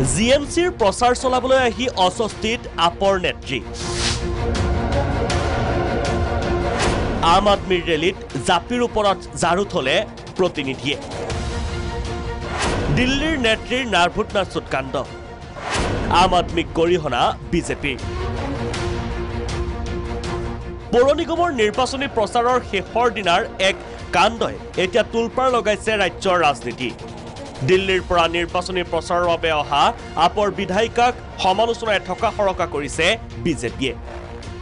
জিএমচিৰ প্ৰচাৰ চলাবলৈ আহি অস্বস্তিত আপৰ নেত্ৰী আম আদমিৰ ৰেলীত জাপিৰ ওপৰত ঝাৰু থলে প্ৰতিনিধিয়ে দিল্লীৰ নেত্ৰীৰ নাৰ্ভুত নাচুত কাণ্ড আম আদমিক গৰিহণা বিজেপিৰ পৌৰ নিগমৰ নিৰ্বাচনী প্ৰচাৰৰ শেষৰ দিনাৰ এক কাণ্ডই এতিয়া তুলপাৰ লগাইছে ৰাজ্যৰ ৰাজনীতি দিল্লীৰ পৰা নিৰ্বাচনী প্ৰচাৰৰ বাবে অহা আপৰ বিধায়িকাক সমালোচনাৰে থকা সৰকা কৰিছে বিজেপিয়ে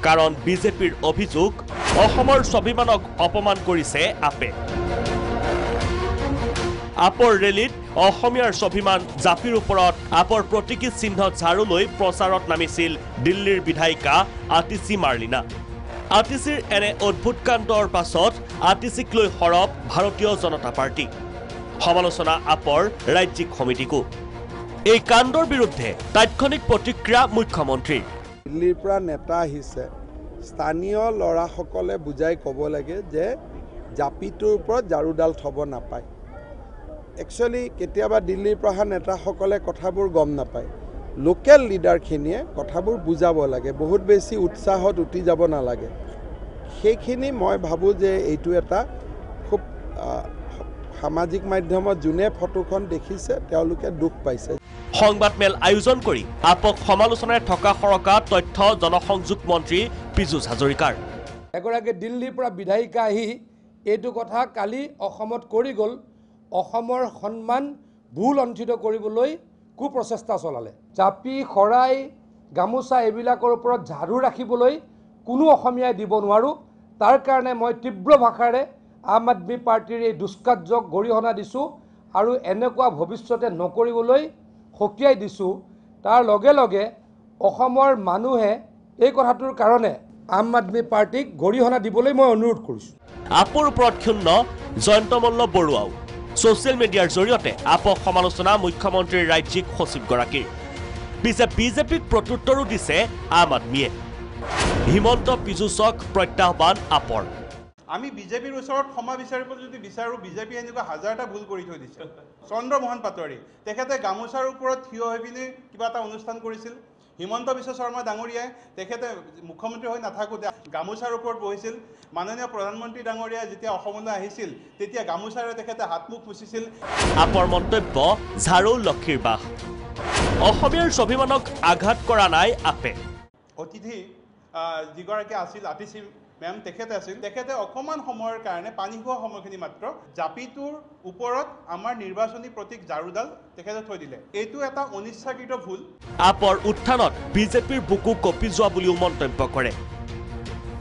কাৰণ বিজেপিৰ অভিযোগ অসমৰ স্বাভিমানক অপমান কৰিছে আপে আপৰ ৰেলীত অসমীয়াৰ স্বাভিমান জাপিৰ ওপৰত আপৰ প্ৰতীকী চিহ্ন ঝাৰু লৈ প্ৰচাৰত নামিছিল দিল্লীৰ বিধায়িকা আতিশী মাৰ্লিনা আতিশীৰ এনে অদ্ভুত কাণ্ডৰ পাছত আতিশীক লৈ সৰব ভাৰতীয় জনতা পাৰ্টি সমালোচনা আপৰ ৰাজ্যিক সমিতিকো এই কাণ্ডৰ বিৰুদ্ধে তাৎক্ষণিক প্ৰতিক্ৰিয়া মুখ্যমন্ত্ৰী দিল্লীৰ পৰা নেতা আহিছে স্থানীয় লৰাসকলে বুজাই ক'ব লাগে যে জাপিটোৰ ওপৰত ঝাৰুডাল থব নাপায় একচুৱেলি কেতিয়াবা দিল্লীৰ পৰা অহা নেতাসকলে কথাবোৰ গম নাপায় লোকেল লিডাৰখিনিয়ে কথাবোৰ বুজাব লাগে বহুত বেছি উৎসাহত উঠি যাব নালাগে সেইখিনি মই ভাবোঁ যে এইটো এটা খুব সামাজিক মাধ্যমত যোনে ফটোখন দেখিছে তেওঁলোকে দুখ পাইছে সংবাদমেল আয়োজন কৰি আপক সমালোচনাৰে থকা সৰকা তথ্য জনসংযোগ মন্ত্ৰী পীযুষ হাজৰিকাৰ এগৰাকী দিল্লীৰ পৰা বিধায়িকা আহি এইটো কথা কালি অসমত কৰি গ'ল অসমৰ সন্মান ভুলণ্ঠিত কৰিবলৈ কুপ্ৰচেষ্টা চলালে জাপি শৰাই গামোচা এইবিলাকৰ ওপৰত ঝাৰু ৰাখিবলৈ কোনো অসমীয়াই দিব নোৱাৰোঁ তাৰ কাৰণে মই তীব্ৰ ভাষাৰে আম আদমি পাৰ্টিৰ এই দুষ্কাৰ্যক গৰিহণা দিছোঁ আৰু এনেকুৱা ভৱিষ্যতে নকৰিবলৈ সকীয়াই দিছোঁ তাৰ লগে লগে অসমৰ মানুহে এই কথাটোৰ কাৰণে আম আদমি পাৰ্টিক গৰিহণা দিবলৈ মই অনুৰোধ কৰিছোঁ আপৰ ওপৰত ক্ষুণ্ণ জয়ন্ত মল্ল বৰুৱাও ছ'চিয়েল মিডিয়াৰ জৰিয়তে আপক সমালোচনা মুখ্যমন্ত্ৰীৰ ৰাজ্যিক সচিবগৰাকীৰ পিছে বিজেপিক প্ৰত্যুত্তৰো দিছে আম আদমিয়ে হিমন্ত পীযুষক প্ৰত্যাহ্বান আপৰ আমি বিজেপিৰ ওচৰত ক্ষমা বিচাৰিব যদি বিচাৰোঁ বিজেপি এনেকুৱা হাজাৰটা ভুল কৰি থৈ দিছে চন্দ্ৰমোহন পাটোৱাৰী তেখেতে গামোচাৰ ওপৰত থিয় হৈ পিনে কিবা এটা অনুষ্ঠান কৰিছিল হিমন্ত বিশ্ব শৰ্মা ডাঙৰীয়াই তেখেতে মুখ্যমন্ত্ৰী হৈ নাথাকোঁতে গামোচাৰ ওপৰত বহিছিল মাননীয় প্ৰধানমন্ত্ৰী ডাঙৰীয়াই যেতিয়া অসমলৈ আহিছিল তেতিয়া গামোচাৰে তেখেতে হাতমুখ মুচিছিল আপৰ মন্তব্য ঝাৰু লক্ষীৰ বাস অসমীয়াৰ স্বাভিমানক আঘাত কৰা নাই আপে অতিথি যিগৰাকী আছিল আতিশী মেম তেখেতে আছিল তেখেতে অকণমান সময়ৰ কাৰণে পানী খোৱা সময়খিনি মাত্ৰ জাপিটোৰ ওপৰত আমাৰ নিৰ্বাচনী প্ৰতীক ঝাৰুডাল তেখেতে থৈ দিলে এইটো এটা অনিচ্ছাকৃত ভুল আপৰ উত্থানত বিজেপিৰ বুকু কঁপি যোৱা বুলিও মন্তব্য কৰে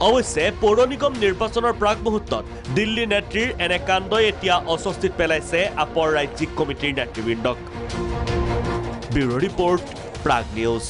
অৱশ্যে পৌৰ নিগম নিৰ্বাচনৰ প্ৰাক মুহূৰ্তত দিল্লী নেত্ৰীৰ এনে কাণ্ডই এতিয়া অস্বস্তিত পেলাইছে আপৰ ৰাজ্যিক কমিটিৰ নেতৃবৃন্দক ব্যুৰ ৰিপৰ্ট প্ৰাগ নিউজ